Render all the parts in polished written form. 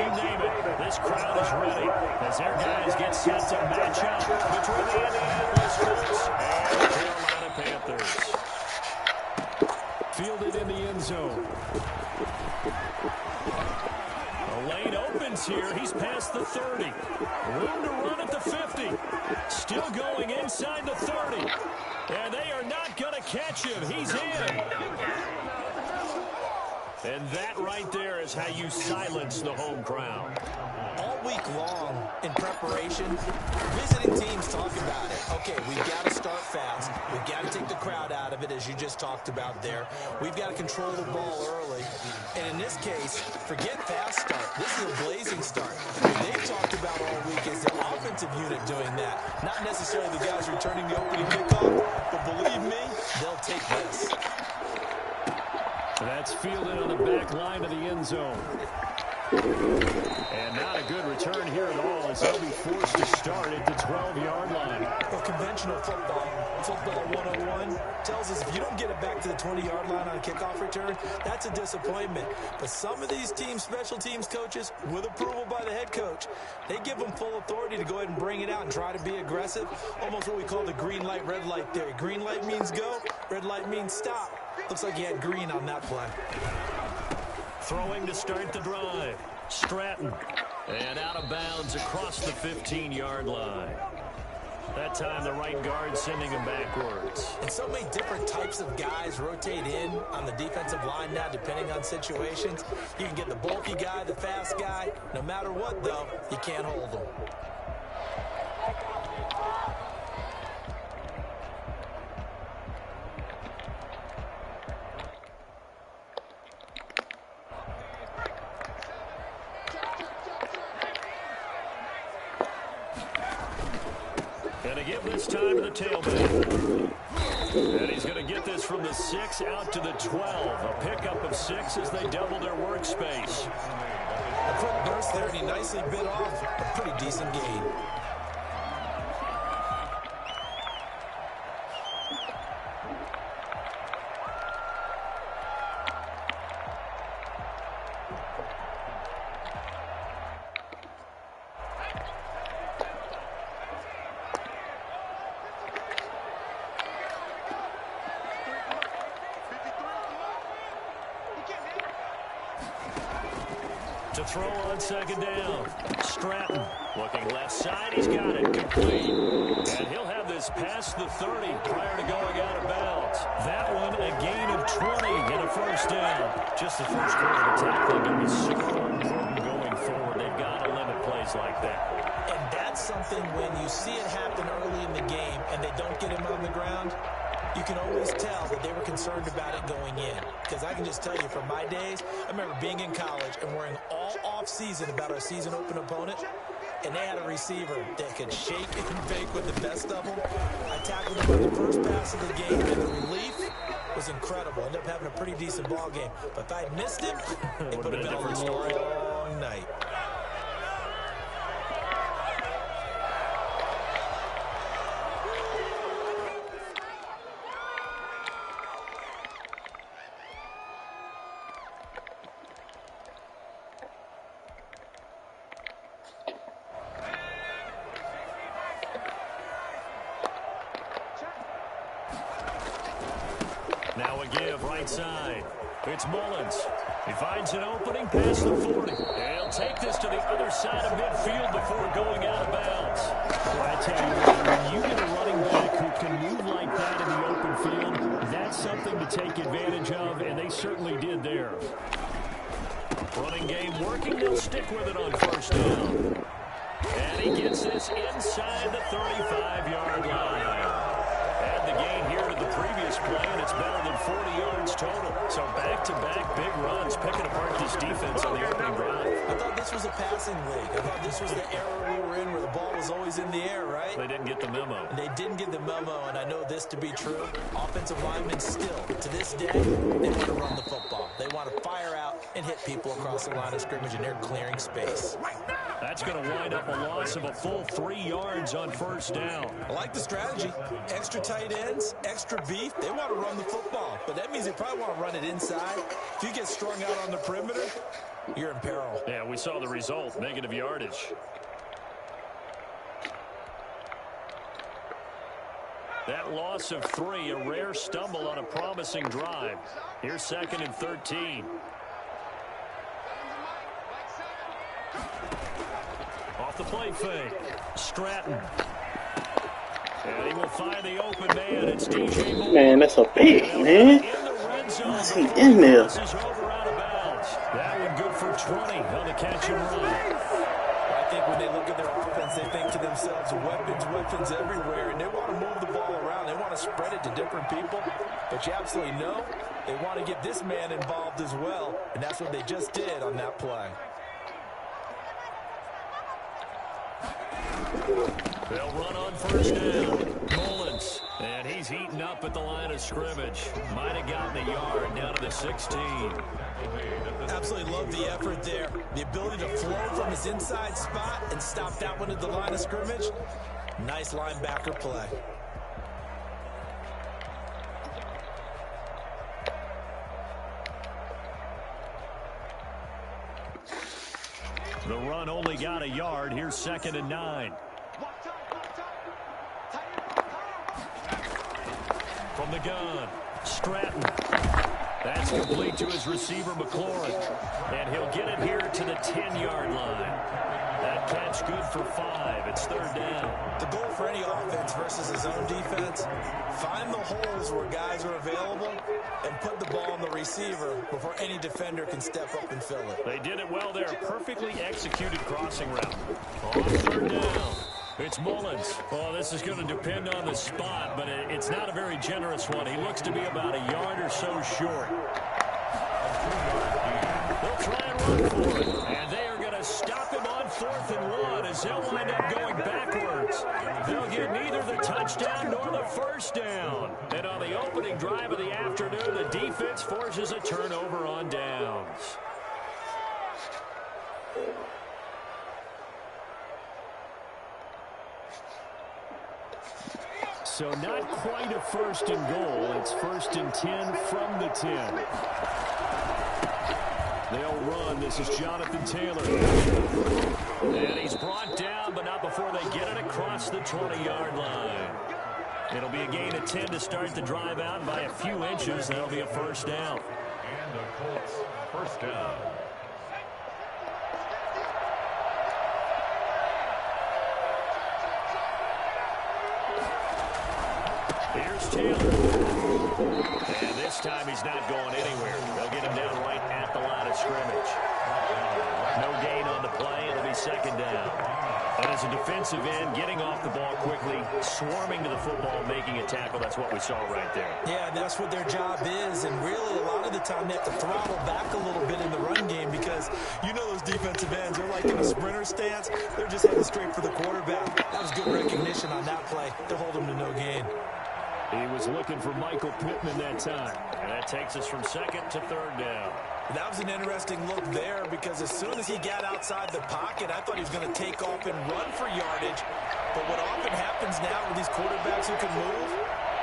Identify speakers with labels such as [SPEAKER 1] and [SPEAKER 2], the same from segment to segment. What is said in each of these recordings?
[SPEAKER 1] you name it, this crowd is ready as their guys get set to match up between the Indianapolis Colts and the Carolina Panthers. Fielded in the end zone. The lane opens here. He's past the 30. Room to run at the 50. Still going inside the 30. And they are not going to catch him. He's in. And that right there is how you silence the home crowd.
[SPEAKER 2] All week long in preparation, visiting teams talk about it. Okay, we've got to start fast. We've got to take the crowd out of it, as you just talked about there. We've got to control the ball early. And in this case, forget fast start. This is a blazing start. What they've talked about all week is the offensive unit doing that. Not necessarily the guys returning the opening kickoff, but believe me, they'll take this.
[SPEAKER 1] That's fielded on the back line of the end zone. And not a good return here at all as they'll be forced to start at the 12-yard line.
[SPEAKER 2] Well, conventional football 101, tells us if you don't get it back to the 20-yard line on a kickoff return, that's a disappointment. But some of these teams, special teams coaches, with approval by the head coach, they give them full authority to go ahead and bring it out and try to be aggressive. Almost what we call the green light, red light theory. Green light means go, red light means stop. Looks like he had green on that play.
[SPEAKER 1] Throwing to start the drive. Stratton. And out of bounds across the 15-yard line. That time the right guard sending him backwards.
[SPEAKER 2] And so many different types of guys rotate in on the defensive line now depending on situations. You can get the bulky guy, the fast guy. No matter what, though, you can't hold them.
[SPEAKER 1] This time to the tailback. And he's going to get this from the 6 out to the 12. A pickup of 6 as they double their workspace.
[SPEAKER 2] A quick burst there, and he nicely bit off a pretty decent gain.
[SPEAKER 1] To throw on second down. Stratton looking left side. He's got it complete. And he'll have this past the 30 prior to going out of bounds. That one a gain of 20 and a first down. Just the first quarter of the tackling can be so important going forward. They've got to limit plays like that.
[SPEAKER 2] And that's something when you see it happen early in the game and they don't get him on the ground, you can always tell that they were concerned about it going in. Because I can just tell you from my days, I remember being in college and worrying all off-season about our season open opponent, and they had a receiver that could shake and bake with the best of them. I tackled him on the first pass of the game, and the relief was incredible. Ended up having a pretty decent ball game. But if I had missed him, it would have been a long night.
[SPEAKER 1] Now a give right side. It's Mullins. He finds an opening past the 40. He'll take this to the other side of midfield before going out of bounds. Well, I tell you what, when you get a running back who can move like that in the open field, that's something to take advantage of, and they certainly did there. Running game working. They'll stick with it on first down. And he gets this inside the 35-yard line. Add the gain here to the previous play, and it's better than 40 yards total. So back-to-back big runs, picking apart this defense on the opening drive.
[SPEAKER 2] I thought this was a passing league. I thought this was the era we were in where the ball was always in the air, right?
[SPEAKER 1] They didn't get the memo.
[SPEAKER 2] They didn't get the memo, and I know this to be true. Offensive linemen still, to this day, they want to run the football. They want to fire out and hit people across the line of scrimmage, and they're clearing space.
[SPEAKER 1] That's going to wind up a loss of a full 3 yards on first down.
[SPEAKER 2] I like the strategy. Extra tight ends, extra beef. They want to run the football, but that means they probably want to run it inside. If you get strung out on the perimeter, you're in peril.
[SPEAKER 1] Yeah, we saw the result, negative yardage. That loss of 3, a rare stumble on a promising drive. Here's 2nd and 13. Off the play fake. Stratton. And he will find the open man. It's DJ Moore.
[SPEAKER 3] Man, that's a pick, man. Why's he in there?
[SPEAKER 1] That one good for 20 on the catch and run.
[SPEAKER 2] I think when they look at their offense, they think to themselves, weapons everywhere, and they want to move the ball around. They want to spread it to different people, but you absolutely know they want to get this man involved as well, and that's what they just did on that play.
[SPEAKER 1] They'll run on first down. Mullins, and he's heating up at the line of scrimmage. Might have gotten a yard down to the 16.
[SPEAKER 2] Absolutely love the effort there. The ability to flow from his inside spot and stop that one at the line of scrimmage. Nice linebacker play.
[SPEAKER 1] The run only got a yard. Here's 2nd and 9. From the gun, Stratton. That's complete to his receiver, McLaurin. And he'll get it here to the 10-yard line. That catch good for 5. It's 3rd down.
[SPEAKER 2] The goal for any offense versus his own defense, find the holes where guys are available and put the ball on the receiver before any defender can step up and fill it.
[SPEAKER 1] They did it well there. Perfectly executed crossing route. On 3rd down. It's Mullins. Well, this is going to depend on the spot, but it's not a very generous one. He looks to be about a yard or so short. They'll try and run for it, and they are going to stop him on 4th and 1 as they'll wind up going backwards. They'll get neither the touchdown nor the first down. And on the opening drive of the afternoon, the defense forces a turnover on downs. So not quite a 1st and goal. It's 1st and 10 from the 10. They'll run. This is Jonathan Taylor. And he's brought down, but not before they get it across the 20-yard line. It'll be a gain of 10 to start the drive out. By a few inches, that'll be a 1st down.
[SPEAKER 4] And the Colts, 1st down.
[SPEAKER 1] Here's Taylor. And this time he's not going anywhere. They'll get him down right at the line of scrimmage. No gain on the play. It'll be 2nd down. And as a defensive end, getting off the ball quickly, swarming to the football, making a tackle, that's what we saw right there.
[SPEAKER 2] Yeah, that's what their job is, and really a lot of the time they have to throttle back a little bit in the run game because you know those defensive ends, they're like in a sprinter stance. They're just heading straight for the quarterback. That was good recognition on that play to hold him to no gain.
[SPEAKER 1] He was looking for Michael Pittman that time. And that takes us from 2nd to 3rd down.
[SPEAKER 2] That was an interesting look there because as soon as he got outside the pocket, I thought he was going to take off and run for yardage. But what often happens now with these quarterbacks who can move,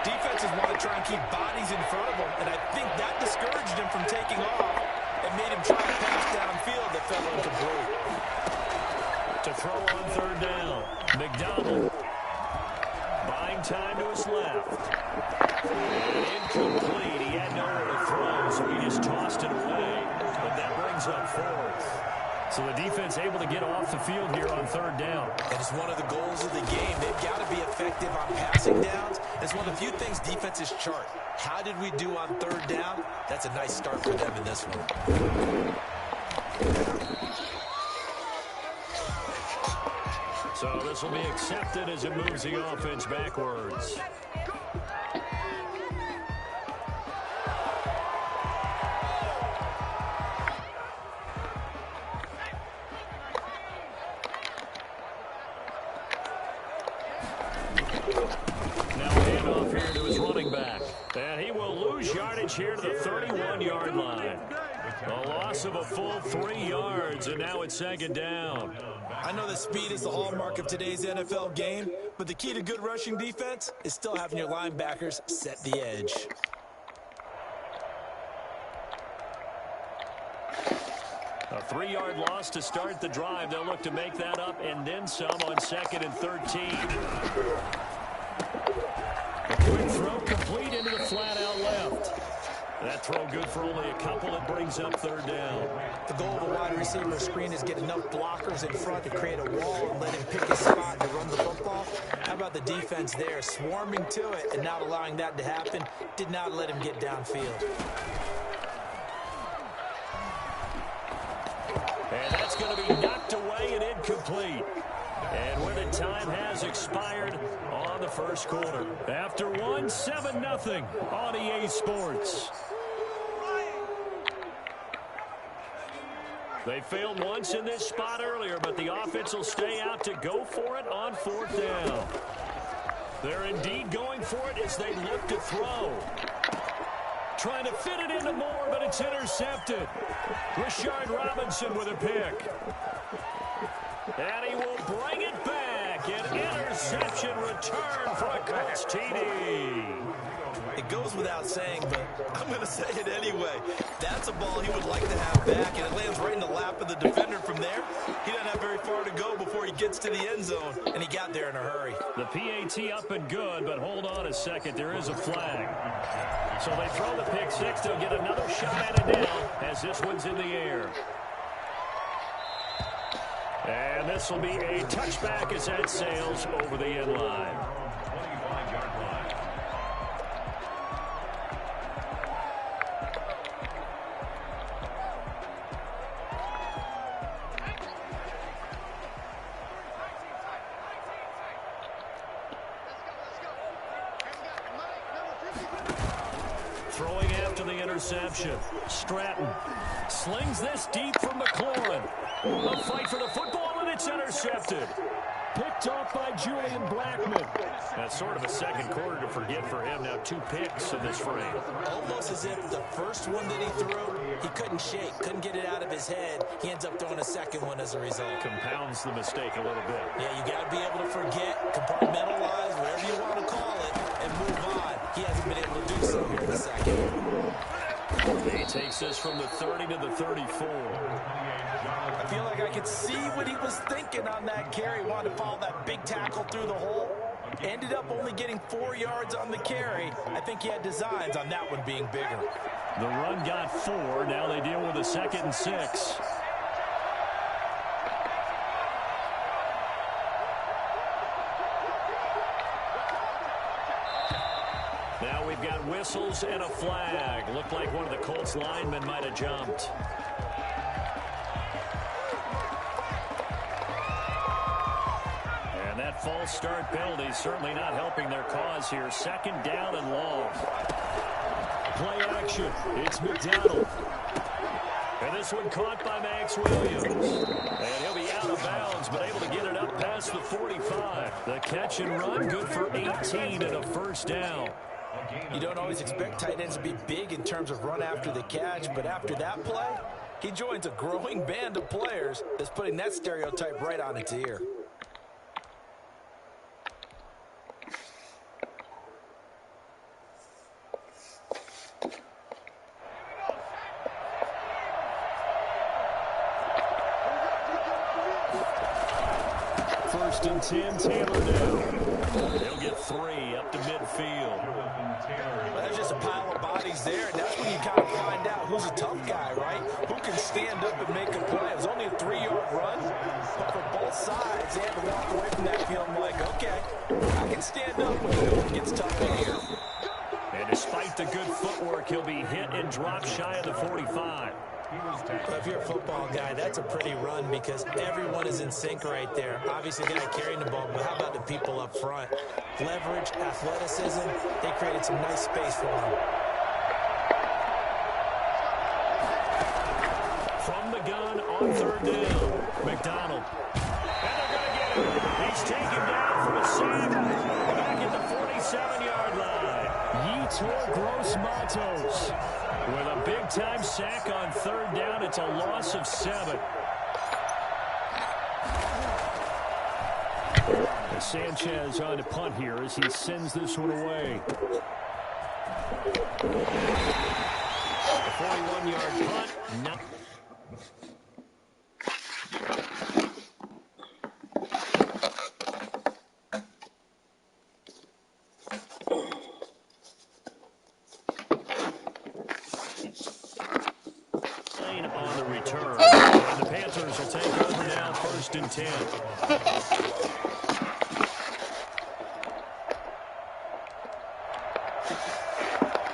[SPEAKER 2] defenses want to try and keep bodies in front of them. And I think that discouraged him from taking off and made him try to pass downfield that fell incomplete.
[SPEAKER 1] To throw on 3rd down, McDonald. Buying time to his left. And incomplete. He had nowhere to throw, so he just tossed it away. But that brings up 4th. So the defense able to get off the field here on 3rd down.
[SPEAKER 2] And it's one of the goals of the game. They've got to be effective on passing downs. It's one of the few things defenses chart. How did we do on 3rd down? That's a nice start for them in this one.
[SPEAKER 1] So this will be accepted as it moves the offense backwards. Now handoff here to his running back. And he will lose yardage here to the 31-yard line. A loss of a full 3 yards, and now it's second down.
[SPEAKER 2] I know that speed is the hallmark of today's NFL game, but the key to good rushing defense is still having your linebackers set the edge.
[SPEAKER 1] A 3-yard loss to start the drive. They'll look to make that up and then some on 2nd and 13. A quick throw complete into the flat out left. That throw good for only a couple. It brings up 3rd down.
[SPEAKER 2] The goal of a wide receiver screen is get enough blockers in front to create a wall and let him pick his spot to run the football. How about the defense there, swarming to it and not allowing that to happen? Did not let him get downfield.
[SPEAKER 1] And that's going to be knocked away and incomplete. And where the time has expired on the first quarter. After one, 7-0 on EA Sports. They failed once in this spot earlier, but the offense will stay out to go for it on 4th down. They're indeed going for it as they look to throw. Trying to fit it into Moore, but it's intercepted. Rashard Robinson with a pick. And he will bring it back. An interception return for a Colts TD.
[SPEAKER 2] It goes without saying, but I'm going to say it anyway. That's a ball he would like to have back, and it lands right in the lap of the defender from there. He doesn't have very far to go before he gets to the end zone, and he got there in a hurry.
[SPEAKER 1] The PAT up and good, but hold on a second. There is a flag. So they throw the pick six. They'll get another shot at it now as this one's in the air. And this will be a touchback as that sails over the end line.
[SPEAKER 4] 25-yard line.
[SPEAKER 1] Throwing after the interception. Stratton slings this deep from McLaurin. A fight for the football, and it's intercepted. Picked off by Julian Blackman. That's sort of a second quarter to forget for him. Now 2 picks in this frame.
[SPEAKER 2] Almost as if the first one that he threw, he couldn't shake, couldn't get it out of his head. He ends up throwing a second one as a result.
[SPEAKER 1] Compounds the mistake a little bit.
[SPEAKER 2] Yeah, you got to be able to forget, compartmentalize, whatever you want to call it, and move on. He hasn't been able to do so here in the second.
[SPEAKER 1] He takes this from the 30 to the 34.
[SPEAKER 2] I feel like I could see what he was thinking on that carry. Wanted to follow that big tackle through the hole. Ended up only getting 4 yards on the carry. I think he had designs on that one being bigger.
[SPEAKER 1] The run got 4. Now they deal with a 2nd and 6. Now we've got whistles and a flag. Looked like one of the Colts linemen might have jumped. And that false start penalty certainly not helping their cause here. 2nd down and long. Play action. It's McDonald. And this one caught by Max Williams. And he'll be out of bounds, but able to get it up past the 45. The catch and run good for 18 and a 1st down.
[SPEAKER 2] You don't always expect tight ends to be big in terms of run after the catch, but after that play, he joins a growing band of players that's putting that stereotype right on its ear.
[SPEAKER 1] First and 10, Taylor down. They'll get 3 up to midfield.
[SPEAKER 2] Well, there's just a pile of bodies there, and that's when you kind of find out who's a tough guy, right? Who can stand up and make a play. It was only a 3-yard run, but for both sides, they had to walk away from that feeling like, okay, I can stand up when it gets tough in here.
[SPEAKER 1] And despite the good footwork, he'll be hit and dropped shy of the 45.
[SPEAKER 2] Well, if you're a football guy, that's a pretty run because everyone is in sync right there. Obviously, the guy carrying the ball, but how about the people up front? Leverage, athleticism, they created some nice space for him.
[SPEAKER 1] From the gun on 3rd down, McDonald. And they're going to get him. He's taken down for a sack. Back at the 47-yard line. Yetur Gross-Matos with a big-time sack on third down. It's a loss of 7. Sanchez on to punt here as he sends this one away. A 41-yard punt. Not on the return. And the Panthers will take over now, 1st and 10.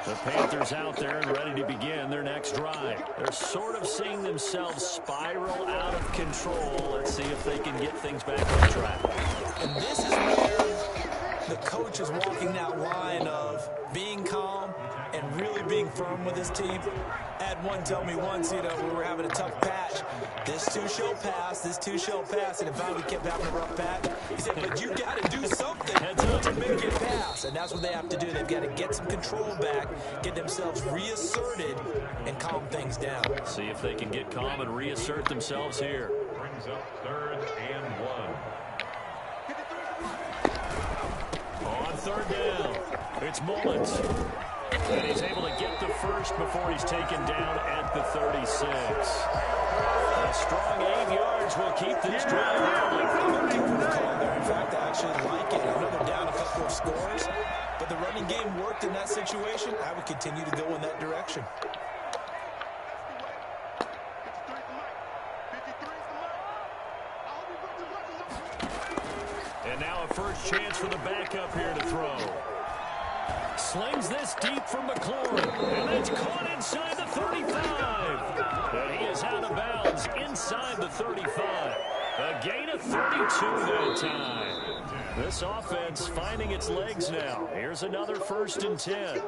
[SPEAKER 1] The Panthers out there and ready to begin their next drive. They're sort of seeing themselves spiral out of control. Let's see if they can get things back on track.
[SPEAKER 2] And this is where the coach is walking that line of being calm and really being firm with his team. I had one tell me once, we were having a tough patch. This too shall pass, this too shall pass. And if we kept having a rough patch, he said, but you got to do something to make it pass. And that's what they have to do. They've got to get some control back, get themselves reasserted, and calm things down.
[SPEAKER 1] See if they can get calm and reassert themselves here.
[SPEAKER 4] Brings up 3rd and 1.
[SPEAKER 1] On 3rd down, it's Mullins. And he's able to get the first before he's taken down at the 36. A strong 8 yards will keep this drive rolling.
[SPEAKER 2] I'm a deeper call there. In fact, I actually like it. I know they're down a couple of scores, but the running game worked in that situation. I would continue to go in that direction.
[SPEAKER 1] And now a first chance for the backup here to throw. Slings this deep from McLaurin, and it's caught inside the 35. And he is out of bounds inside the 35. A gain of 32 that time. This offense finding its legs now. Here's another 1st and 10.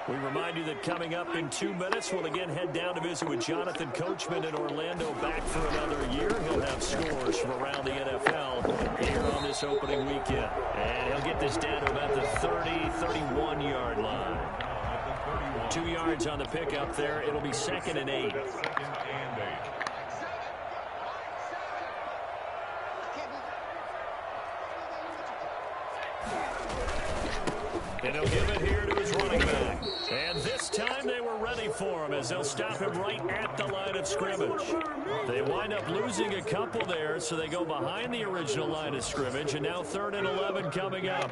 [SPEAKER 1] We remind you that coming up in 2 minutes, we'll again head down to visit with Jonathan Coachman in Orlando, back for another year. He'll have scores from around the NFL here on this opening weekend. And he'll get this down to about the 30, 31-yard line. 2 yards on the pickup there. It'll be 2nd and 8. And he'll give it here to his running back. And this time they were ready for him as they'll stop him right at the line of scrimmage. They wind up losing a couple there, so they go behind the original line of scrimmage. And now 3rd and 11 coming up.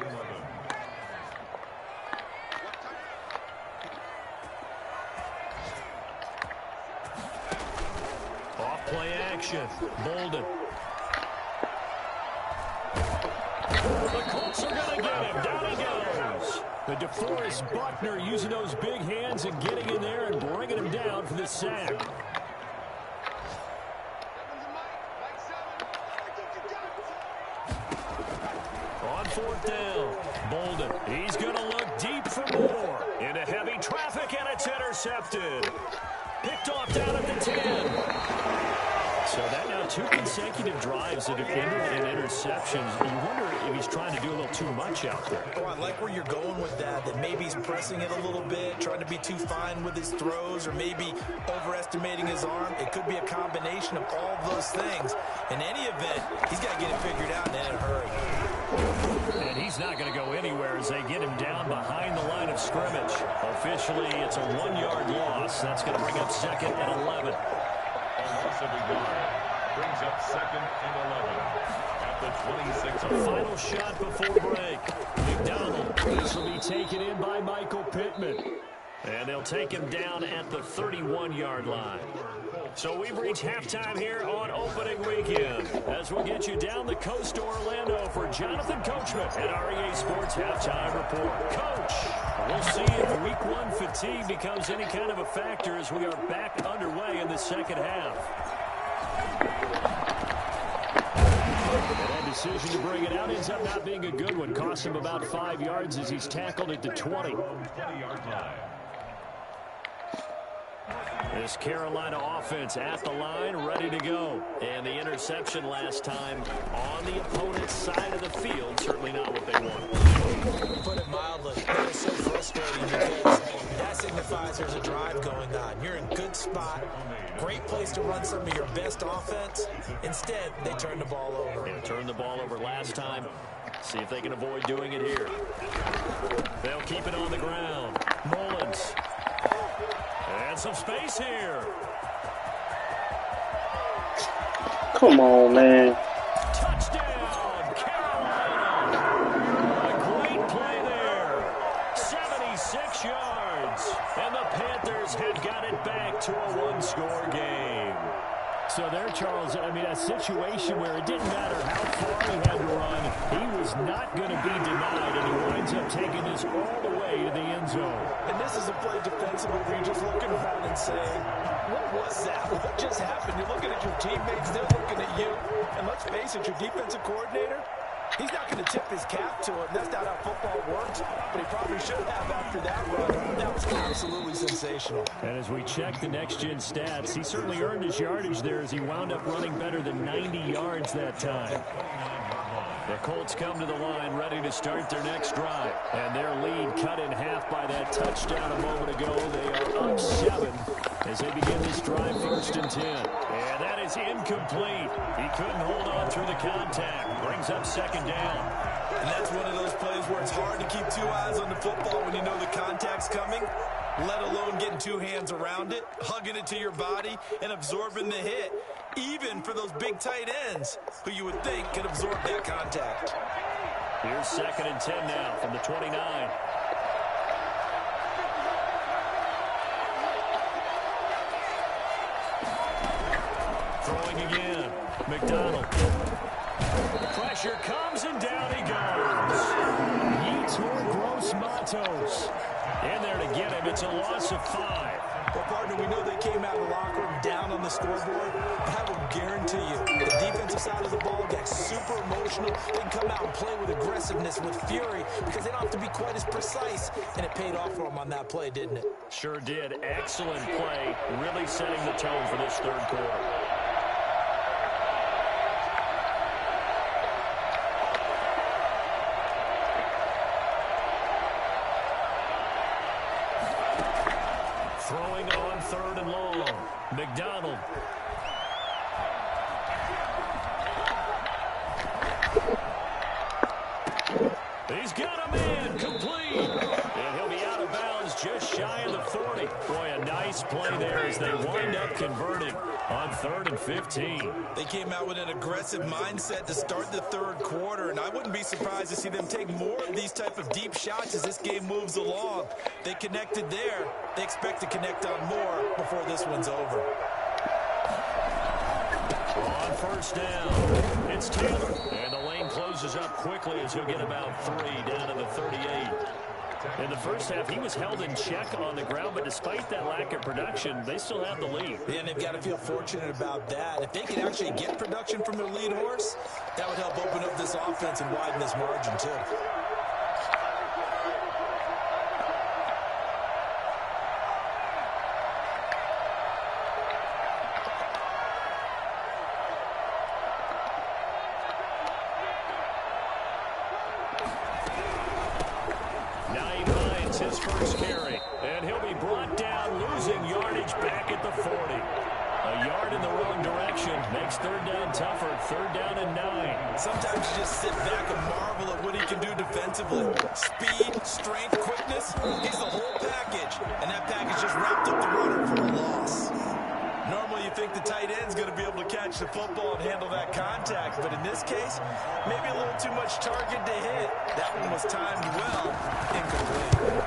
[SPEAKER 1] Off play action. Bolden. The Colts are going to get him. Down he goes. The DeForest Buckner using those big hands and getting in there and bringing him down for this sack. On 4th down, Bolden. He's going to look deep for more. Into heavy traffic, and it's intercepted. Picked off down at the 10. So that now 2 consecutive drives that have ended in interceptions. You wonder if he's trying to do a little too much out there.
[SPEAKER 2] Oh, I like where you're going with that maybe he's pressing it a little bit, trying to be too fine with his throws, or maybe overestimating his arm. It could be a combination of all of those things. In any event, he's got to get it figured out and in a hurry.
[SPEAKER 1] And he's not going to go anywhere as they get him down behind the line of scrimmage. Officially, it's a 1-yard loss. That's going to bring up 2nd and 11.
[SPEAKER 4] Loss of a yard. Brings up 2nd and 11. At the 26.
[SPEAKER 1] A final shot before break. McDonald. This will be taken in by Michael Pittman. And they'll take him down at the 31-yard line. So we've reached halftime here on opening weekend, as we'll get you down the coast to Orlando for Jonathan Coachman at REA Sports Halftime Report. Coach, we'll see if Week 1 fatigue becomes any kind of a factor as we are back underway in the second half. And that decision to bring it out ends up not being a good one. Cost him about 5 yards as he's tackled at the 20.
[SPEAKER 4] 20-yard line.
[SPEAKER 1] This Carolina offense at the line, ready to go. And the interception last time on the opponent's side of the field, certainly not what they want.
[SPEAKER 2] To put it mildly, that is so frustrating because that signifies there's a drive going on. You're in a good spot, great place to run some of your best offense. Instead, they turn the ball over.
[SPEAKER 1] They turned the ball over last time. See if they can avoid doing it here. They'll keep it on the ground. Mullins. And some space here.
[SPEAKER 3] Come on, man.
[SPEAKER 1] Touchdown, Carolina. A great play there. 76 yards. And the Panthers had got it back to a one-score game.
[SPEAKER 5] So there, Charles, I mean, a situation where it didn't matter how far he had to run, he was not going to be denied, and he winds up taking this all the way to the end zone.
[SPEAKER 2] And this is a play defensively where you're just looking around and saying, what was that? What just happened? You're looking at your teammates, they're looking at you. And let's face it, your defensive coordinator, he's not going to tip his cap to it. That's not how football works, but he probably should have after that run. That was absolutely sensational.
[SPEAKER 5] And as we check the next-gen stats, he certainly earned his yardage there as he wound up running better than 90 yards that time.
[SPEAKER 1] The Colts come to the line ready to start their next drive. And their lead cut in half by that touchdown a moment ago. They are up 7 as they begin this drive 1st and 10. And that is incomplete. He couldn't hold on through the contact. Brings up 2nd down.
[SPEAKER 2] And that's one of those plays where it's hard to keep two eyes on the football when you know the contact's coming, let alone getting two hands around it, hugging it to your body, and absorbing the hit, even for those big tight ends who you would think could absorb that contact.
[SPEAKER 1] Here's 2nd and 10 now from the 29. Throwing again. McDonald. Pressure comes and down he goes.
[SPEAKER 5] Yetur Gross-Matos.
[SPEAKER 1] In there to get him. It's a loss of 5.
[SPEAKER 2] Well, partner, we know they came out of the locker room down on the scoreboard, but I will guarantee you the defensive side of the ball gets super emotional. They can come out and play with aggressiveness, with fury, because they don't have to be quite as precise, and it paid off for them on that play, didn't it?
[SPEAKER 1] Sure did. Excellent play. Really setting the tone for this 3rd quarter. Throwing on 3rd and long. McDonald. He's got a man complete. And he'll be out of bounds just shy of the 40. Boy, a nice play there as they wind up converting on 3rd and 15.
[SPEAKER 2] They came out with an aggressive mindset to start the 3rd quarter, and I wouldn't be surprised to see them take more of these type of deep shots as this game moves along. They connected there. They expect to connect on more before this one's over.
[SPEAKER 1] On 1st down, it's Taylor. And the lane closes up quickly as he'll get about 3 down to the 38. In the first half, he was held in check on the ground, but despite that lack of production, they still have the lead.
[SPEAKER 2] Yeah, and they've got to feel fortunate about that. If they can actually get production from their lead horse, that would help open up this offense and widen this margin, too.
[SPEAKER 1] His first carry, and he'll be brought down, losing yardage back at the 40. A yard in the wrong direction makes 3rd down tougher. 3rd down and 9.
[SPEAKER 2] Sometimes you just sit back and marvel at what he can do defensively. Speed, strength, quickness, he's the whole package, and that package just wrapped up the runner for a loss. Normally you think the tight end's going to be able to catch the football and handle that contact, but in this case, maybe a little too much target to hit. That one was timed well, incomplete.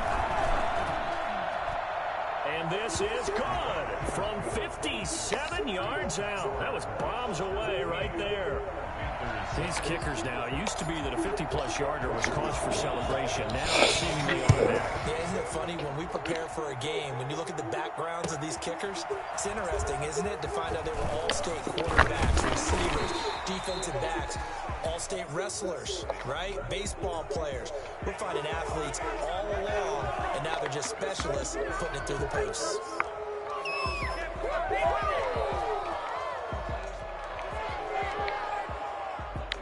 [SPEAKER 1] And this is good from 57 yards out. That was bombs away right there. These kickers now, it used to be that a 50-plus yarder was cause for celebration. Now it's seemingly automatic.
[SPEAKER 2] Yeah, isn't it funny when we prepare for a game, when you look at the backgrounds of these kickers, it's interesting, isn't it, to find out they were all-state quarterbacks, receivers, defensive backs, all-state wrestlers, right? Baseball players. We're finding athletes all along, and now they're just specialists putting it through the posts.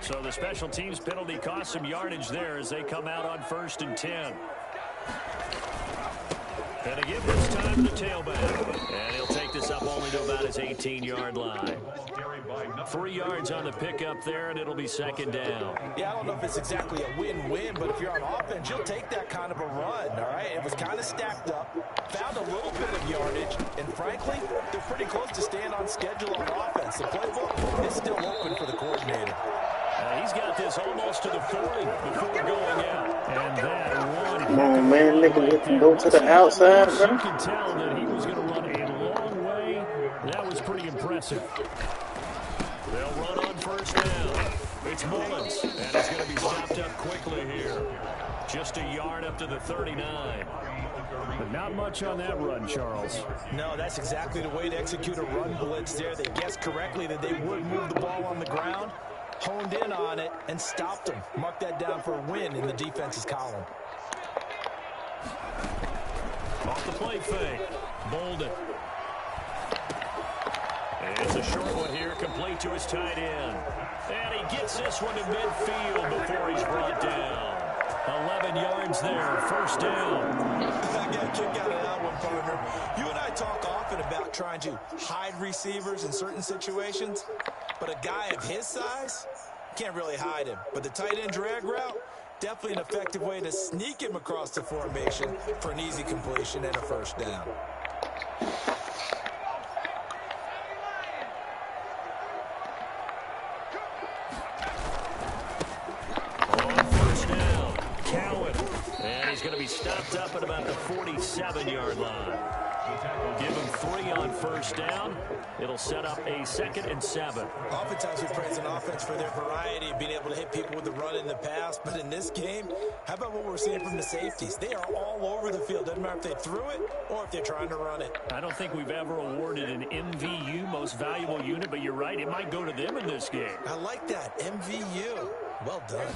[SPEAKER 1] So the special teams penalty cost some yardage there as they come out on 1st and 10. And to give this time to the tailback. And he'll take this up only to about his 18-yard line. 3 yards on the pickup there, and it'll be 2nd down.
[SPEAKER 2] Yeah, I don't know if it's exactly a win-win, but if you're on offense, you'll take that kind of a run, all right? It was kind of stacked up, found a little bit of yardage, and frankly, they're pretty close to staying on schedule on offense. The playbook is still open for the coordinator.
[SPEAKER 1] He's got this almost to the 40 before going out. And that one.
[SPEAKER 3] Come on, man. They can go to the outside, bro.
[SPEAKER 5] You can tell that he was going to run a long way. That was pretty impressive.
[SPEAKER 1] They'll run on 1st down. It's Mullins, and he's going to be stopped up quickly here. Just a yard up to the 39.
[SPEAKER 5] But not much on that run, Charles.
[SPEAKER 2] No, that's exactly the way to execute a run blitz there. They guessed correctly that they would move the ball on the ground, honed in on it, and stopped them. Mark that down for a win in the defense's column.
[SPEAKER 1] Off the play fake. Bolden. And it's a short one here, complete to his tight end. And he gets this one to midfield before he's brought down. 11 yards there, 1st down.
[SPEAKER 2] I got a kick out of that one, partner. You and I talk often about trying to hide receivers in certain situations, but a guy of his size can't really hide him. But the tight end drag route, definitely an effective way to sneak him across the formation for an easy completion and a 1st down.
[SPEAKER 1] He's going to be stopped up at about the 47-yard line. Give him 3 on 1st down. It'll set up a 2nd and 7.
[SPEAKER 2] Oftentimes we praise an offense for their variety of being able to hit people with the run in the pass. But in this game, how about what we're seeing from the safeties? They are all over the field. Doesn't matter if they threw it or if they're trying to run it.
[SPEAKER 1] I don't think we've ever awarded an MVU, most valuable unit, but you're right. It might go to them in this game.
[SPEAKER 2] I like that. MVU. Well done.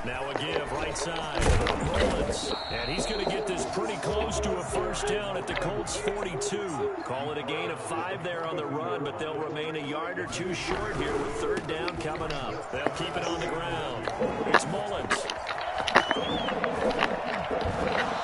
[SPEAKER 1] Now a give, right side. Mullins. And he's going to get this pretty close to a 1st down at the Colts 42. Call it a gain of 5 there on the run, but they'll remain a yard or 2 short here with 3rd down coming up. They'll keep it on the ground. It's Mullins.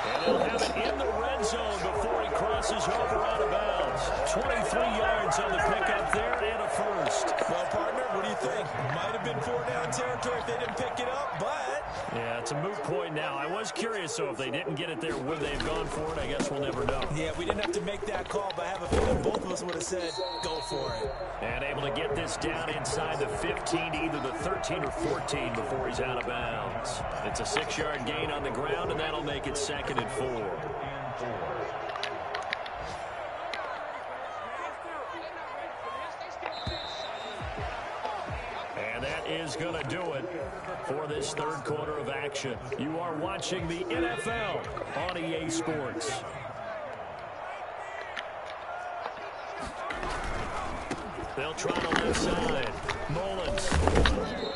[SPEAKER 1] And he'll have it in the red zone before he crosses over out of bounds. 23 yards on the pickup there and a 1st.
[SPEAKER 2] Well, partner, what do you think? Might have been 4 down territory if they didn't pick it up, but...
[SPEAKER 1] Yeah, it's a moot point now. I was curious, though, if they didn't get it there, would they have gone for it? I guess we'll never know.
[SPEAKER 2] Yeah, we didn't have to make that call, but I have a feeling both of us would have said, go for it.
[SPEAKER 1] And able to get this down inside the 15 to either the 13 or 14 before he's out of bounds. It's a 6-yard gain on the ground, and that'll make it 2nd and 4. And that is going to do it for this 3rd quarter of action. You are watching the NFL on EA Sports. They'll try the left side. Mullins.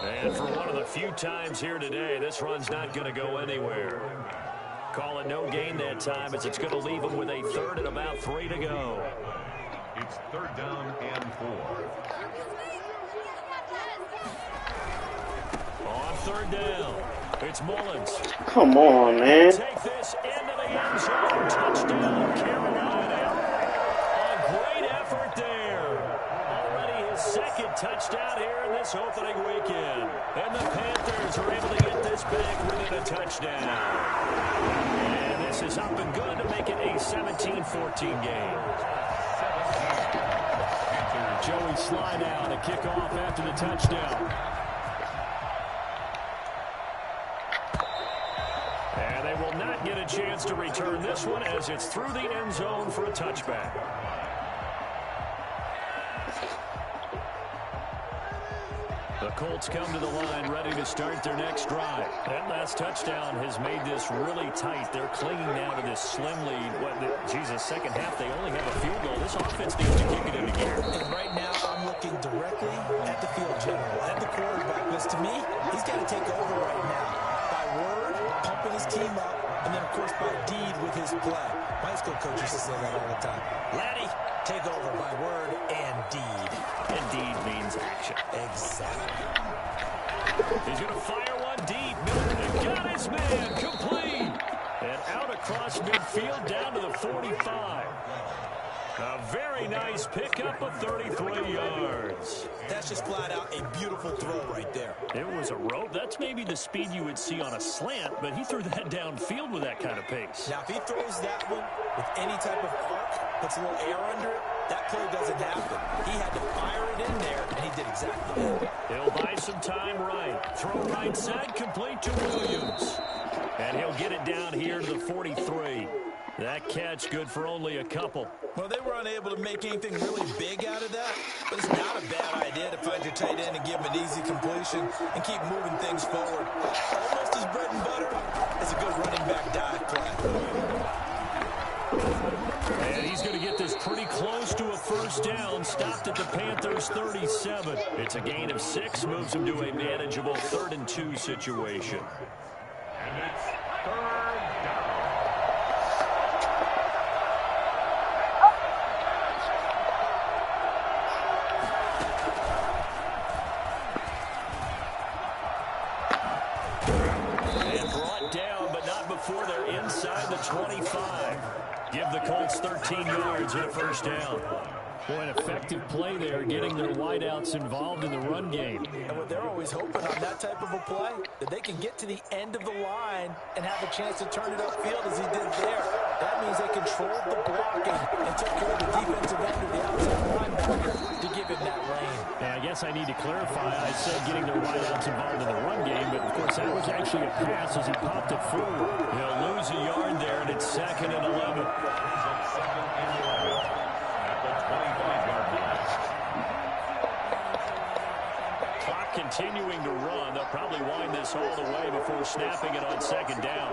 [SPEAKER 1] And for one of the few times here today, this run's not going to go anywhere. Call it no gain that time as it's going to leave them with a 3rd and about 3 to go.
[SPEAKER 4] It's 3rd down and 4.
[SPEAKER 1] On 3rd down, it's Mullins.
[SPEAKER 3] Come on, man.
[SPEAKER 1] Take this into the end zone. Touchdown, Carolina. A great effort there. Already his 2nd touchdown here in this opening weekend. And the Panthers are able to get this back within a touchdown. And this is up and good to make it a 17-14 game.
[SPEAKER 5] Joey slide out, a kickoff after the touchdown.
[SPEAKER 1] And they will not get a chance to return this one as it's through the end zone for a touchback. The Colts come to the line ready to start their next drive. That last touchdown has made this really tight. They're clinging now to this slim lead. Second half, they only have a field goal. This offense needs to kick it into gear.
[SPEAKER 2] And right now, I'm looking directly at the field general, at the quarterback, because to me, he's got to take over right now. By word, pumping his team up, and then, of course, by deed with his play. My high school coach used to say that all the time. Laddie, take over by word and deed.
[SPEAKER 1] And deed means action.
[SPEAKER 2] Exactly.
[SPEAKER 1] He's going to fire one deep. Miller got his man. Complete. And out across midfield down to the 45. A very nice pickup of 33 yards.
[SPEAKER 2] That's just flat out a beautiful throw right there.
[SPEAKER 1] It was a rope. That's maybe the speed you would see on a slant, but he threw that downfield with that kind of pace.
[SPEAKER 2] Now, if he throws that one with any type of arc, puts a little air under it, that play doesn't happen. He had to fire it in there, and he did exactly that.
[SPEAKER 1] He'll buy some time right. Throw right side, complete to Williams. And he'll get it down here to the 43. That catch good for only a couple.
[SPEAKER 2] Well, they were unable to make anything really big out of that, but it's not a bad idea to find your tight end and give him an easy completion and keep moving things forward. Almost as bread and butter as a good running back dive play.
[SPEAKER 1] And he's going to get this pretty close to a first down, stopped at the Panthers' 37. It's a gain of 6, moves him to a manageable 3rd and 2 situation.
[SPEAKER 4] And it's 3rd down.
[SPEAKER 1] And brought down, but not before they're inside the 25. Give the Colts 13 yards and a first down.
[SPEAKER 5] Boy, an effective play there, getting their wideouts involved in the run game.
[SPEAKER 2] And what they're always hoping on that type of a play, that they can get to the end of the line and have a chance to turn it upfield as he did there. That means they controlled the blocking and took care of the defensive end of the outside linebacker to give him that lane.
[SPEAKER 5] And I guess I need to clarify, I said getting their wideouts involved in the run game, but of course that was actually a pass as he popped it forward.
[SPEAKER 1] They'll lose a yard there, and it's 2nd and 11. Continuing to run. They'll probably wind this all the way before snapping it on 2nd down.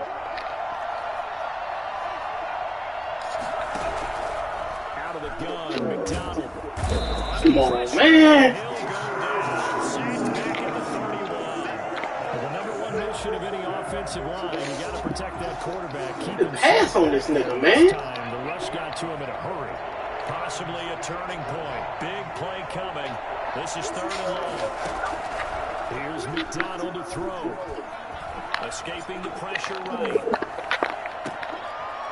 [SPEAKER 1] Out of the gun, McDonald.
[SPEAKER 3] Come on, man.
[SPEAKER 1] He'll go down. Sacked back at the 31.
[SPEAKER 5] Well, the number one mission of any offensive line, you got to protect that quarterback. Keep him
[SPEAKER 3] Pass on this nigga, man.
[SPEAKER 5] time. The rush got to him in a hurry.
[SPEAKER 1] Possibly a turning point. Big play coming. This is 3rd and long.
[SPEAKER 5] Here's McDonald to throw.
[SPEAKER 1] Escaping the pressure right.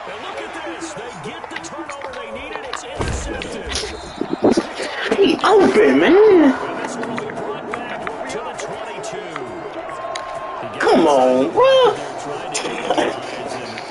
[SPEAKER 1] And look at this. They get the turnover they needed. It's intercepted.
[SPEAKER 3] He open, man.
[SPEAKER 1] And this will be brought back to the 22.
[SPEAKER 3] Come on, bro.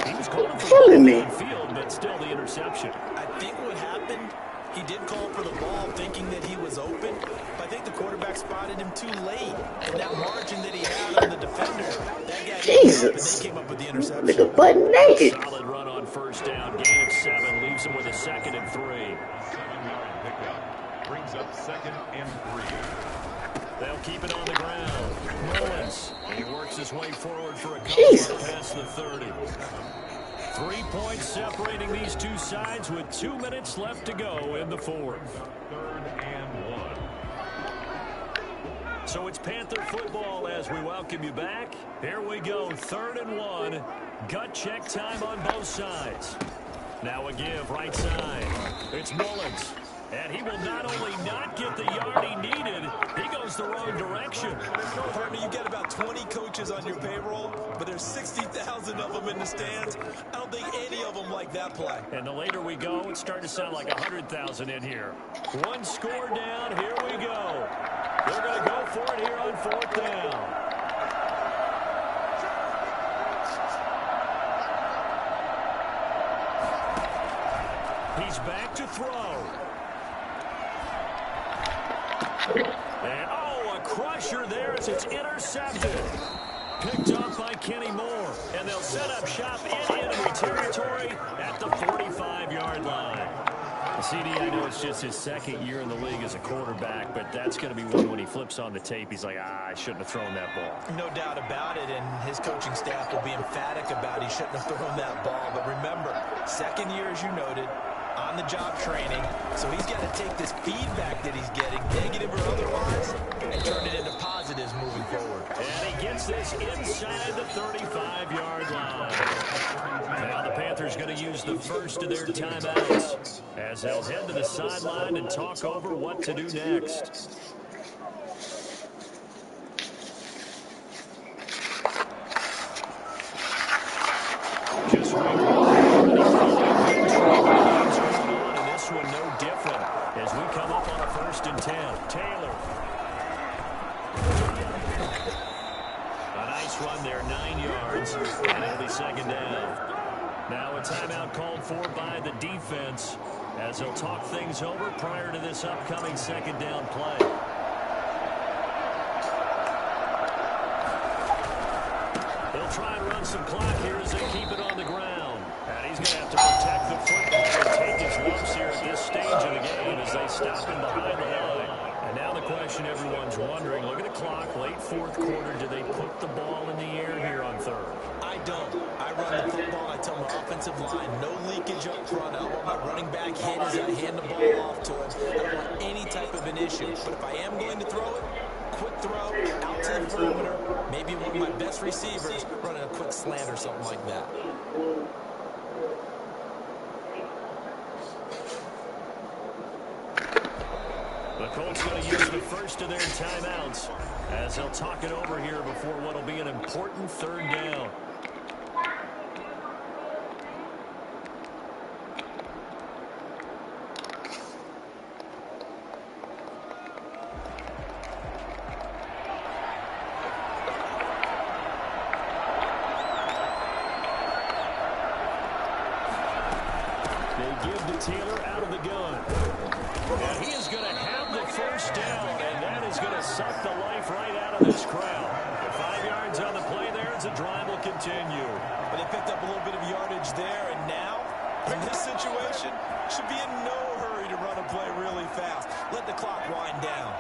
[SPEAKER 1] He was calling for
[SPEAKER 3] Killing me.
[SPEAKER 1] the field, but still the interception.
[SPEAKER 2] I think what happened, he did call for the ball thinking that he was open, but I think the quarterback spotted him too late. And that margin that he had on the defender, that got
[SPEAKER 3] Jesus.
[SPEAKER 2] They came up with the interception.
[SPEAKER 3] Nigga butt naked.
[SPEAKER 1] Solid run on first down. Gain of 7. Leaves him with a 2nd and 3.
[SPEAKER 4] 7-yard pickup. Brings up 2nd and 3.
[SPEAKER 1] They'll keep it on the ground. Mullins. He works his way forward for a couple
[SPEAKER 3] Jesus.
[SPEAKER 1] past the 30. 3 points separating these two sides with 2 minutes left to go in the 4th.
[SPEAKER 4] 3rd and 1.
[SPEAKER 1] So it's Panther football as we welcome you back. Here we go, 3rd and 1. Gut check time on both sides. Now a give right side. It's Mullins. And he will not only not get the yard he needed, he goes the wrong direction.
[SPEAKER 2] Partner, you got about 20 coaches on your payroll, but there's 60,000 of them in the stands. I don't think any of them like that play.
[SPEAKER 1] And the later we go, it's starting to sound like 100,000 in here. 1 score down, here we go. They're going to go for it here on 4th down. He's back to throw. And, a crusher there as it's intercepted. Picked off by Kenny Moore. And they'll set up shop in enemy territory at the 45-yard line. CD, I know it's just his 2nd year in the league as a quarterback, but that's going to be one when he flips on the tape. He's like, I shouldn't have thrown that ball.
[SPEAKER 2] No doubt about it, and his coaching staff will be emphatic about he shouldn't have thrown that ball. But remember, 2nd year, as you noted, on-the-job training, so he's got to take this feedback that he's getting, negative or otherwise, and turn it into positives moving forward.
[SPEAKER 1] And he gets this inside the 35-yard line. Now the Panthers going to use the first of their timeouts as they'll head to the sideline and talk over what to do next. Just week one, and this one no different as we come up on a 1st and 10. Taylor. A nice run there, 9 yards, and it'll be 2nd down. Now a timeout called for by the defense as they'll talk things over prior to this upcoming 2nd down play. They'll try and run some clock here as they keep it on the ground. And he's going to have to protect the football and take his lumps here at this stage of the game as they stop him behind the line. And now the question everyone's wondering, look at the clock, late 4th quarter, do they put the ball in the air here on 3rd?
[SPEAKER 2] I don't. I run the football, I tell my offensive line, no leakage up front. I want my running back hit as I hand the ball off to him. I don't want any type of an issue. But if I am going to throw it, quick throw, out to the perimeter, maybe one of my best receivers running a quick slant or something like that.
[SPEAKER 1] The Colts going to use the first of their timeouts as they'll talk it over here before what will be an important 3rd down. They give to Taylor out of the gun. And he is going to have the 1st down, and that is going to suck the life right out of this crowd. 5 yards on the play there as the drive will continue.
[SPEAKER 2] But they picked up a little bit of yardage there, and now, in this situation, should be in no hurry to run a play really fast. Let the clock wind down.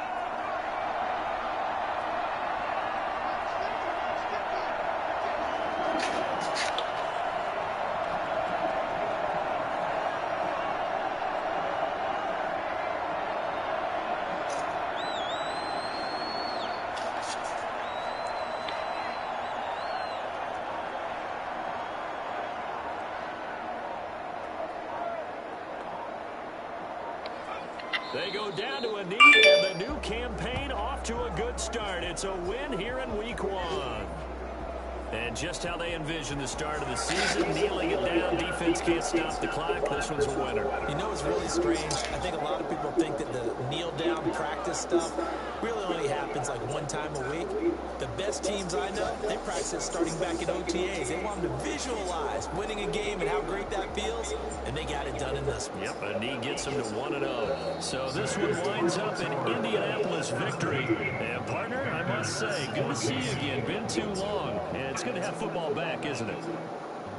[SPEAKER 1] They go down to a knee, and the new campaign off to a good start. It's a win here in week 1. And just how they envision the start of the season, kneeling it down, defense can't stop the clock. This one's a winner.
[SPEAKER 2] You know, it's really strange. I think a lot of people think that the kneel-down practice stuff really only happens like one time a week. The best teams I know, they practice it starting back in OTAs. They want them to visualize winning a game and how great that feels, and they got it done in this one.
[SPEAKER 1] Yep, a knee gets them to 1-0. So this one winds up an Indianapolis victory. And, partner, I must say, good to see you again. Been too long. And it's good to have football back, isn't it?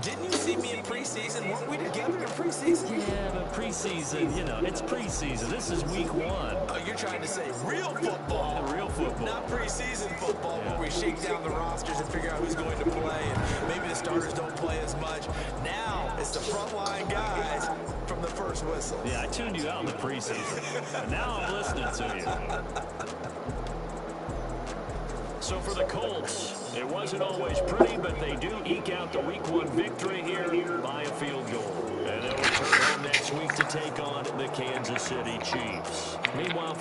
[SPEAKER 2] Didn't you see me in preseason? Weren't we together in preseason?
[SPEAKER 1] Yeah, but preseason, you know, it's preseason. This is week 1.
[SPEAKER 2] Oh, you're trying to say real football.
[SPEAKER 1] Real football.
[SPEAKER 2] Not preseason football, where we shake down the rosters and figure out who's going to play, and maybe the starters don't play as much. Now, it's the frontline guys from the first whistle.
[SPEAKER 1] Yeah, I tuned you out in the preseason. And now I'm listening to you. So for the Colts, it wasn't always pretty, but they do eke out the week 1 victory here by a field goal. And they'll return home next week to take on the Kansas City Chiefs. Meanwhile,